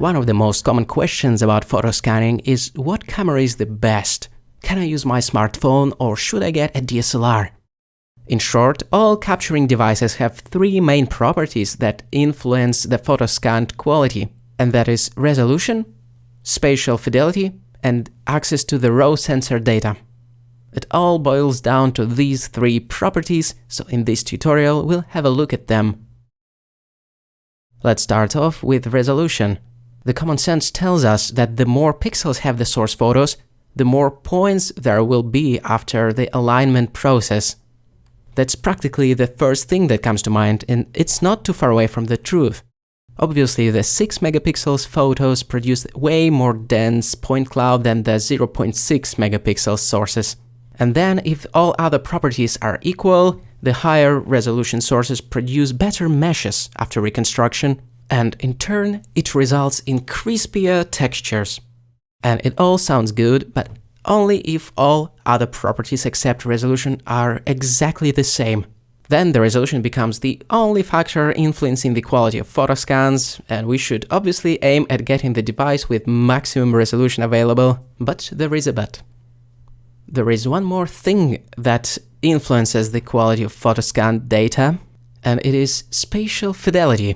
One of the most common questions about photo scanning is what camera is the best? Can I use my smartphone or should I get a DSLR? In short, all capturing devices have three main properties that influence the photo scanned quality, and that is resolution, spatial fidelity, and access to the raw sensor data. It all boils down to these three properties, so in this tutorial we'll have a look at them. Let's start off with resolution. The common sense tells us that the more pixels have the source photos, the more points there will be after the alignment process. That's practically the first thing that comes to mind, and it's not too far away from the truth. Obviously, the 6 megapixels photos produce way more dense point cloud than the 0.6 megapixels sources. And then, if all other properties are equal, the higher resolution sources produce better meshes after reconstruction, and in turn, it results in crispier textures. And it all sounds good, but only if all other properties except resolution are exactly the same. Then the resolution becomes the only factor influencing the quality of photo scans, and we should obviously aim at getting the device with maximum resolution available, but there is a but. There is one more thing that influences the quality of photo scan data, and it is spatial fidelity,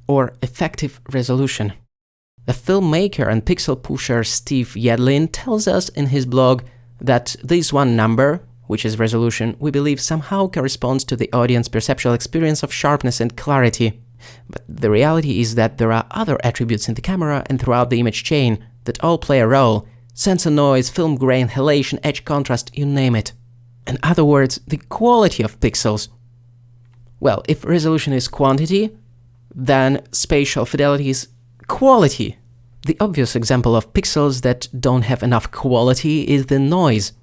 or effective resolution. The filmmaker and pixel pusher Steve Yedlin tells us in his blog that this one number, which is resolution, we believe somehow corresponds to the audience perceptual experience of sharpness and clarity. But the reality is that there are other attributes in the camera and throughout the image chain that all play a role. Sensor noise, film grain, halation, edge contrast, you name it. In other words, the quality of pixels. Well, if resolution is quantity, then spatial fidelity is quality. The obvious example of pixels that don't have enough quality is the noise,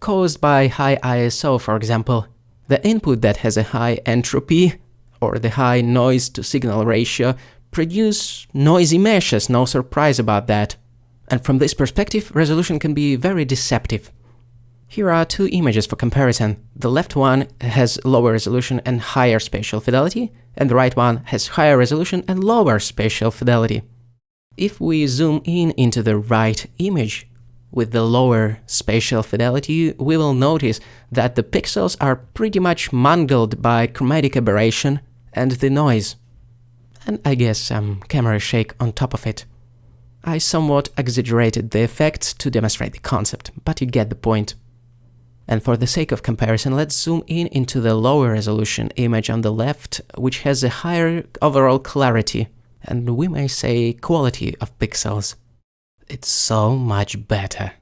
caused by high ISO, for example. The input that has a high entropy, or the high noise-to-signal ratio, produce noisy meshes, no surprise about that. And from this perspective, resolution can be very deceptive. Here are two images for comparison. The left one has lower resolution and higher spatial fidelity, and the right one has higher resolution and lower spatial fidelity. If we zoom in into the right image with the lower spatial fidelity, we will notice that the pixels are pretty much mangled by chromatic aberration and the noise. And I guess some camera shake on top of it. I somewhat exaggerated the effects to demonstrate the concept, but you get the point. And for the sake of comparison, let's zoom in into the lower resolution image on the left, which has a higher overall clarity, and we may say quality of pixels. It's so much better.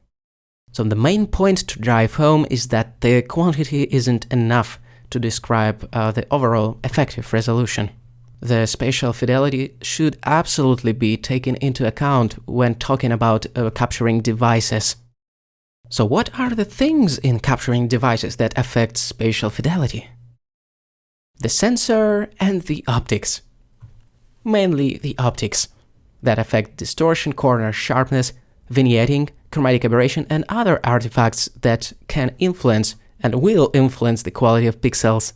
So the main point to drive home is that the quantity isn't enough to describe the overall effective resolution. The spatial fidelity should absolutely be taken into account when talking about capturing devices. So what are the things in capturing devices that affect spatial fidelity? The sensor and the optics. Mainly the optics that affect distortion, corner sharpness, vignetting, chromatic aberration, and other artifacts that can influence and will influence the quality of pixels.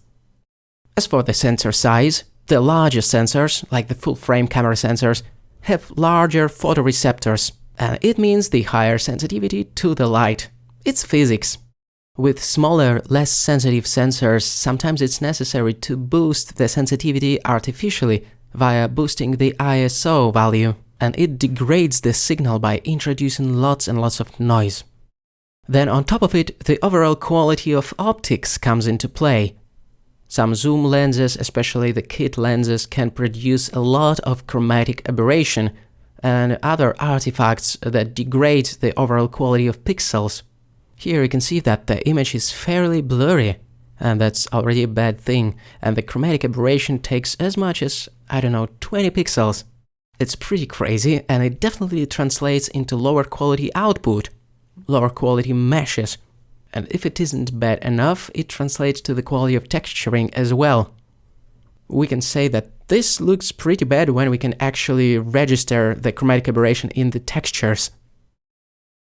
As for the sensor size, the larger sensors, like the full-frame camera sensors, have larger photoreceptors, and it means the higher sensitivity to the light. It's physics. With smaller, less sensitive sensors, sometimes it's necessary to boost the sensitivity artificially via boosting the ISO value, and it degrades the signal by introducing lots and lots of noise. Then on top of it, the overall quality of optics comes into play. Some zoom lenses, especially the kit lenses, can produce a lot of chromatic aberration and other artifacts that degrade the overall quality of pixels. Here you can see that the image is fairly blurry, and that's already a bad thing, and the chromatic aberration takes as much as, 20 pixels. It's pretty crazy, and it definitely translates into lower quality output, lower quality meshes. And if it isn't bad enough, it translates to the quality of texturing as well. We can say that this looks pretty bad when we can actually register the chromatic aberration in the textures.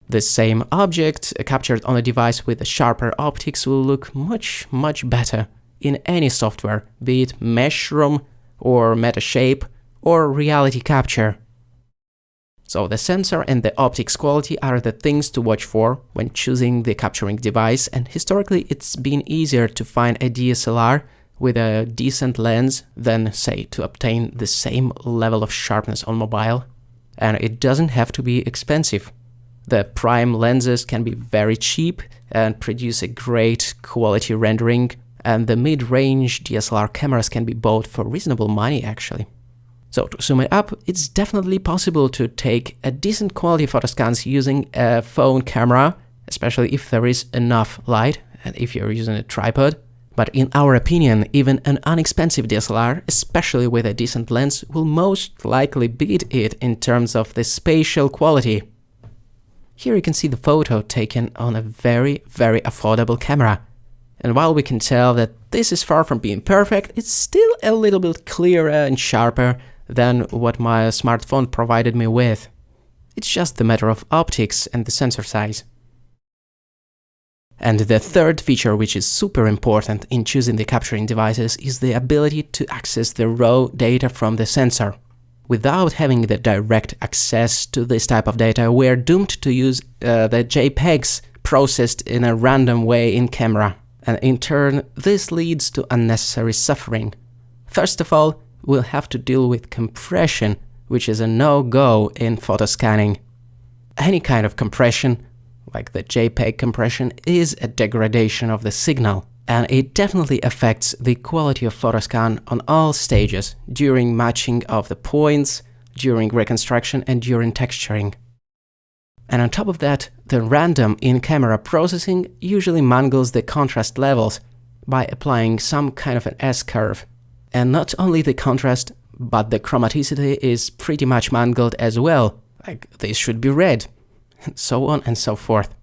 The same object captured on a device with a sharper optics will look much better in any software, be it Mesh Room or Metashape or Reality Capture. So the sensor and the optics quality are the things to watch for when choosing the capturing device, and historically it's been easier to find a DSLR with a decent lens than, say, to obtain the same level of sharpness on mobile. And it doesn't have to be expensive. The prime lenses can be very cheap and produce a great quality rendering, and the mid-range DSLR cameras can be bought for reasonable money actually. So to sum it up, it's definitely possible to take a decent quality photoscans using a phone camera, especially if there is enough light and if you're using a tripod. But in our opinion, even an inexpensive DSLR, especially with a decent lens, will most likely beat it in terms of the spatial quality. Here you can see the photo taken on a very, very affordable camera. And while we can tell that this is far from being perfect, it's still a little bit clearer and sharper than what my smartphone provided me with. It's just a matter of optics and the sensor size. And the third feature, which is super important in choosing the capturing devices, is the ability to access the raw data from the sensor. Without having the direct access to this type of data, we're doomed to use the JPEGs processed in a random way in camera. And in turn, this leads to unnecessary suffering. First of all, we'll have to deal with compression, which is a no-go in photoscanning. Any kind of compression, like the JPEG compression, is a degradation of the signal, and it definitely affects the quality of photoscan on all stages, during matching of the points, during reconstruction, and during texturing. And on top of that, the random in-camera processing usually mangles the contrast levels by applying some kind of an S-curve. And not only the contrast, but the chromaticity is pretty much mangled as well, like this should be red, and so on and so forth.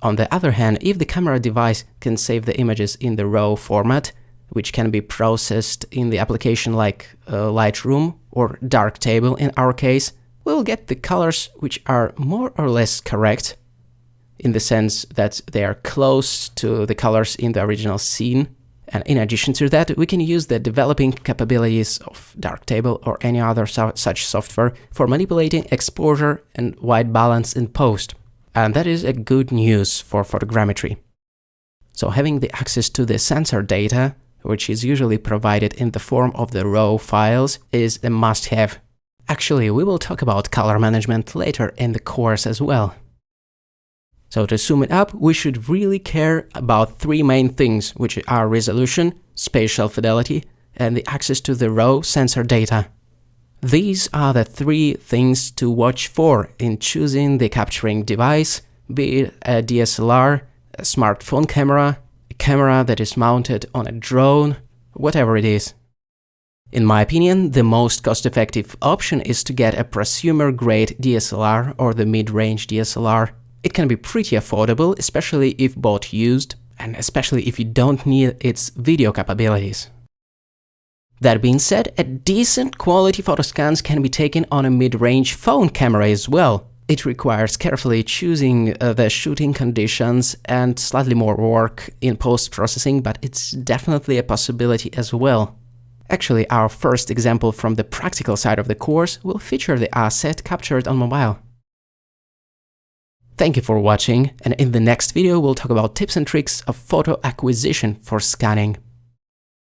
On the other hand, if the camera device can save the images in the RAW format, which can be processed in the application like Lightroom or Darktable in our case, we'll get the colors which are more or less correct, in the sense that they are close to the colors in the original scene. And in addition to that, we can use the developing capabilities of Darktable or any other such software for manipulating exposure and white balance in post. And that is a good news for photogrammetry. So having the access to the sensor data, which is usually provided in the form of the RAW files, is a must-have. Actually, we will talk about color management later in the course as well. So to sum it up, we should really care about three main things, which are resolution, spatial fidelity, and the access to the raw sensor data. These are the three things to watch for in choosing the capturing device, be it a DSLR, a smartphone camera, a camera that is mounted on a drone, whatever it is. In my opinion, the most cost-effective option is to get a prosumer-grade DSLR or the mid-range DSLR. It can be pretty affordable, especially if bought used, and especially if you don't need its video capabilities. That being said, a decent quality photoscans can be taken on a mid-range phone camera as well. It requires carefully choosing the shooting conditions and slightly more work in post-processing, but it's definitely a possibility as well. Actually, our first example from the practical side of the course will feature the asset captured on mobile. Thank you for watching, and in the next video we'll talk about tips and tricks of photo acquisition for scanning.